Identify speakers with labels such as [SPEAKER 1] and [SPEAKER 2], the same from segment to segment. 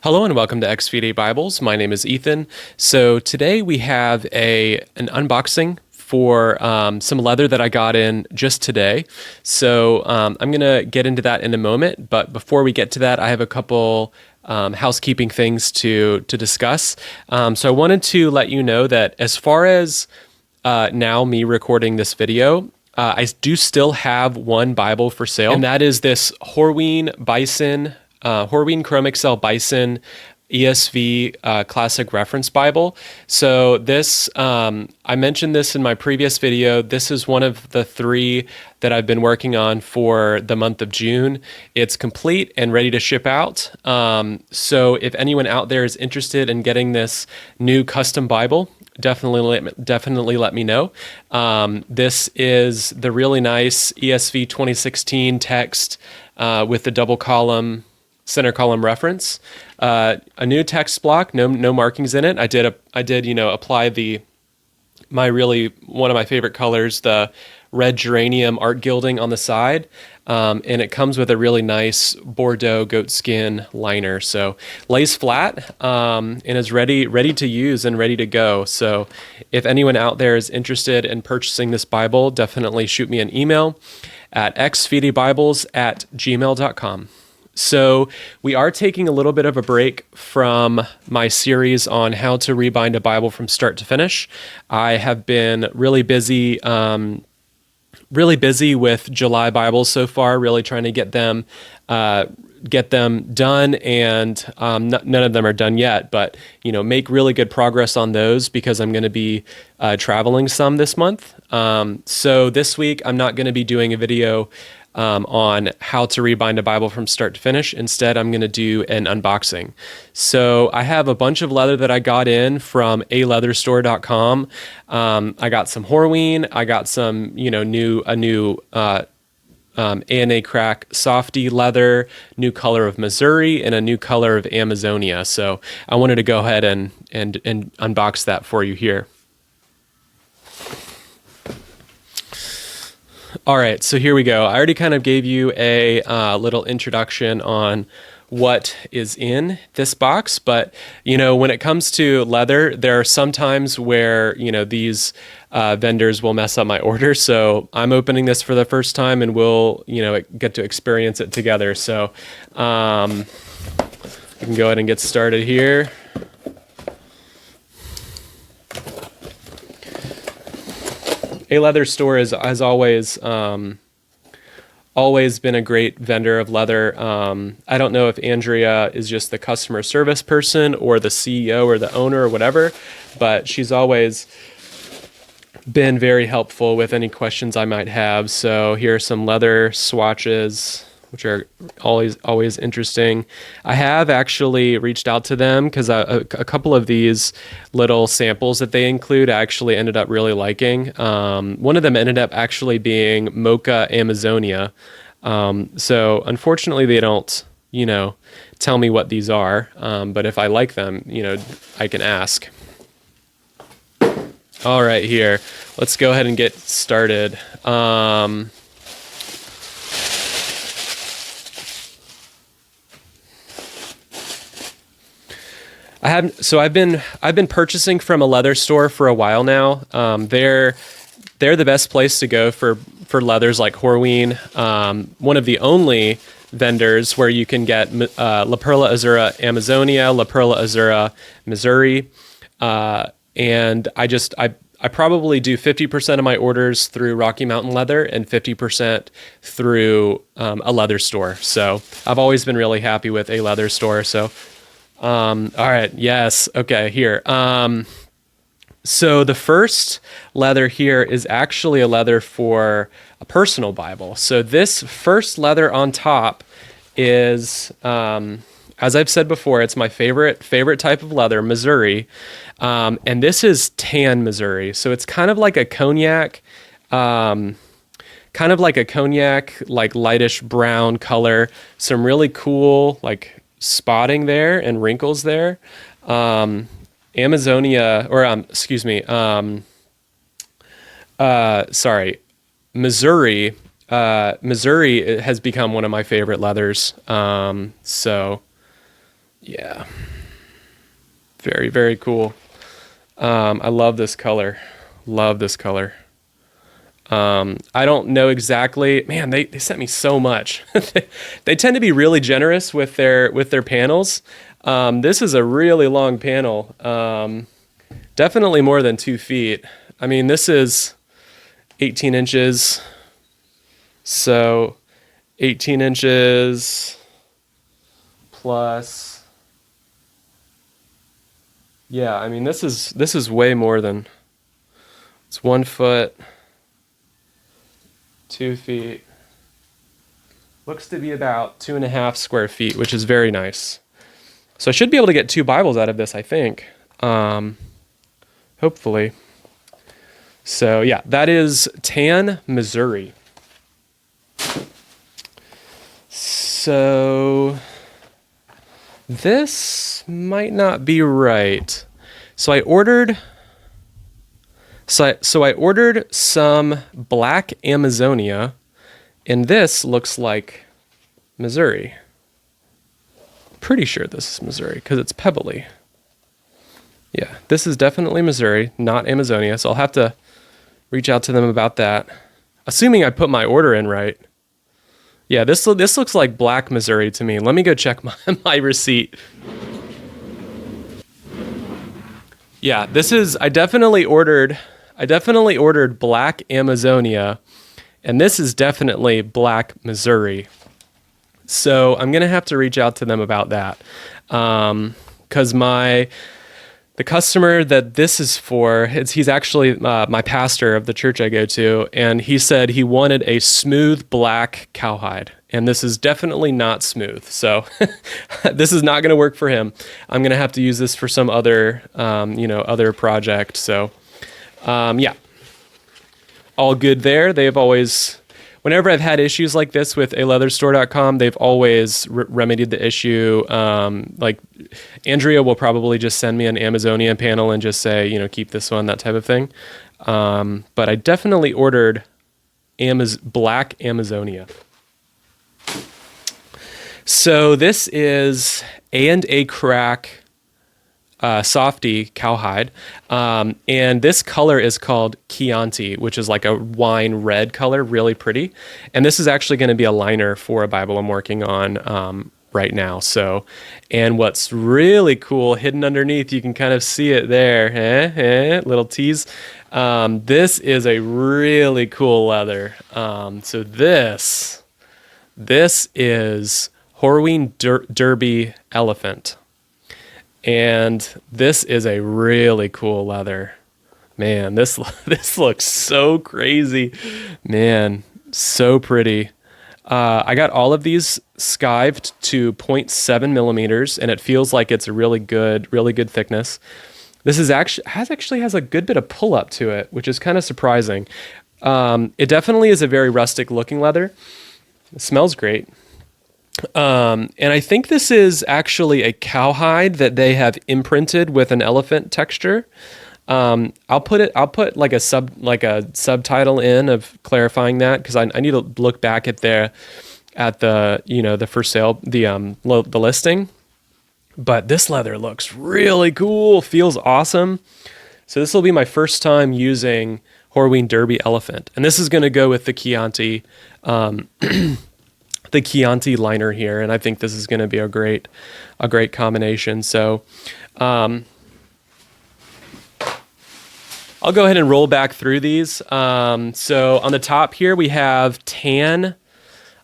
[SPEAKER 1] Hello and welcome to XVD Bibles. My name is Ethan. So today we have an unboxing for some leather that I got in just today. So I'm going to get into that in a moment. But before we get to that, I have a couple housekeeping things to discuss. So I wanted to let you know that as far as now me recording this video, I do still have one Bible for sale, and that is this Horween Chrome Excel Bison ESV Classic Reference Bible. So this, I mentioned this in my previous video. This is one of the 3 that I've been working on for the month of June. It's complete and ready to ship out. So if anyone out there is interested in getting this new custom Bible, definitely let me know. This is the really nice ESV 2016 text with the double column, center column reference. A new text block, no markings in it. I did apply one of my favorite colors, the red geranium art gilding on the side. And it comes with a really nice Bordeaux goatskin liner. So lays flat and is ready to use and ready to go. So if anyone out there is interested in purchasing this Bible, definitely shoot me an email at xvdbibles@gmail.com. So we are taking a little bit of a break from my series on how to rebind a Bible from start to finish. I have been really busy with July Bibles so far, really trying to get them done, and none of them are done yet, but make really good progress on those because I'm going to be traveling some this month. So this week I'm not going to be doing a video on how to rebind a Bible from start to finish. Instead, I'm going to do an unboxing. So I have a bunch of leather that I got in from aleatherstore.com. I got some Horween. I got some, a new ANA Crack Softy leather, new color of Missouri, and a new color of Amazonia. So I wanted to go ahead and unbox that for you here. All right, so here we go. I already kind of gave you a little introduction on what is in this box, but when it comes to leather, there are some times where these vendors will mess up my order. So I'm opening this for the first time, and we'll get to experience it together. So we can go ahead and get started here. A Leather Store has always been a great vendor of leather. I don't know if Andrea is just the customer service person or the CEO or the owner or whatever, but she's always been very helpful with any questions I might have. So here are some leather swatches, which are always interesting. I have actually reached out to them because a couple of these little samples that they include I actually ended up really liking. One of them ended up actually being Mocha Amazonia. So unfortunately they don't, tell me what these are. But if I like them, I can ask. All right, here, let's go ahead and get started. I've been purchasing from a leather store for a while now. They're the best place to go for leathers like Horween. One of the only vendors where you can get La Perla Azura Amazonia, La Perla Azura Missouri, and I probably do 50% of my orders through Rocky Mountain Leather and 50% through a leather store. So I've always been really happy with a leather store. So. All right. Yes. Okay. Here. So the first leather here is actually a leather for a personal Bible. So this first leather on top is, as I've said before, it's my favorite type of leather, Missouri. And this is tan Missouri. So it's kind of like a cognac, like lightish brown color. Some really cool, spotting there and wrinkles there. Amazonia, or Missouri Missouri has become one of my favorite leathers. So yeah, very, very cool. I love this color. Love this color. I don't know exactly. Man, they sent me so much. They tend to be really generous with their panels. This is a really long panel. Definitely more than 2 feet. I mean, this is 18 inches. So 18 inches plus. Yeah, I mean, this is way more than. It's 1 foot. 2 feet. Looks to be about 2.5 square feet, which is very nice. So I should be able to get 2 Bibles out of this, I think. Hopefully. So yeah, that is tan, Missouri. So this might not be right. So I ordered some black Amazonia, and this looks like Missouri. Pretty sure this is Missouri because it's pebbly. Yeah, this is definitely Missouri, not Amazonia, so I'll have to reach out to them about that. Assuming I put my order in right. Yeah, this looks like black Missouri to me. Let me go check my receipt. Yeah, this is, I definitely ordered black Amazonia, and this is definitely black Missouri. So I'm going to have to reach out to them about that. Because the customer that this is for, he's actually my pastor of the church I go to, and he said he wanted a smooth black cowhide. And this is definitely not smooth. So this is not going to work for him. I'm going to have to use this for some other, other project. So, yeah, all good there. They've always, whenever I've had issues like this with aleatherstore.com, they've always remedied the issue. Like Andrea will probably just send me an Amazonia panel and just say, keep this one, that type of thing. But I definitely ordered black Amazonia. So this is A&A Crack Softy cowhide, and this color is called Chianti, which is like a wine red color, really pretty. And this is actually going to be a liner for a Bible I'm working on right now. So, and what's really cool, hidden underneath, you can kind of see it there, little tease. This is a really cool leather. So this is Horween Derby Elephant. And this is a really cool leather. Man, this looks so crazy. Man, so pretty. I got all of these skived to 0.7 millimeters, and it feels like it's a really good thickness. This is actually has a good bit of pull up to it, which is kind of surprising. It definitely is a very rustic looking leather. It smells great. And I think this is actually a cowhide that they have imprinted with an elephant texture. I'll put like a subtitle in of clarifying that, because I need to look back at the for sale, the listing. But this leather looks really cool, feels awesome. So this will be my first time using Horween Derby Elephant, and this is going to go with the Chianti. The Chianti liner here, and I think this is going to be a great combination. So I'll go ahead and roll back through these. So on the top here we have tan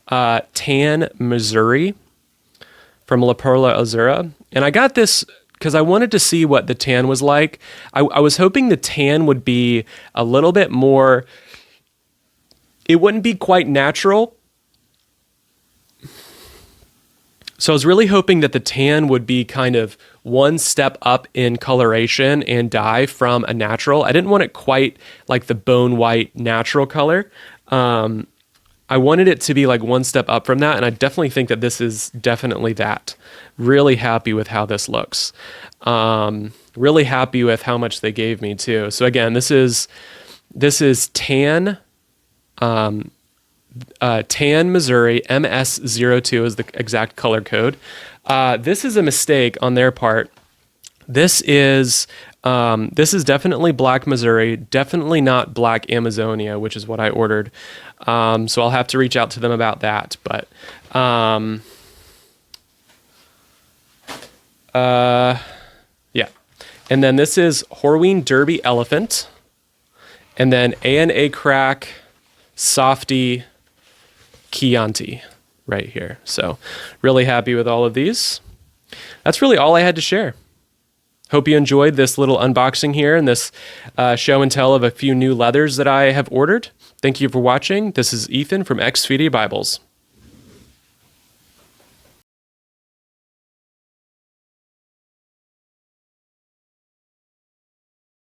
[SPEAKER 1] Missouri from La Perla Azura, and I got this because I wanted to see what the tan was like. I was hoping the tan would be a little bit more. It wouldn't be quite natural. So I was really hoping that the tan would be kind of one step up in coloration and dye from a natural. I didn't want it quite like the bone white natural color. I wanted it to be like one step up from that, and I definitely think that this is definitely that. Really happy with how this looks. Really happy with how much they gave me too. So again, this is tan tan Missouri MS02 is the exact color code. This is a mistake on their part. This is definitely black Missouri, definitely not black Amazonia, which is what I ordered. So I'll have to reach out to them about that. But yeah. And then this is Horween Derby Elephant. And then A&A Crack Softy Chianti right here. So really happy with all of these. That's really all I had to share. Hope you enjoyed this little unboxing here and this show and tell of a few new leathers that I have ordered. Thank you for watching. This is Ethan from Housekeeping Bibles.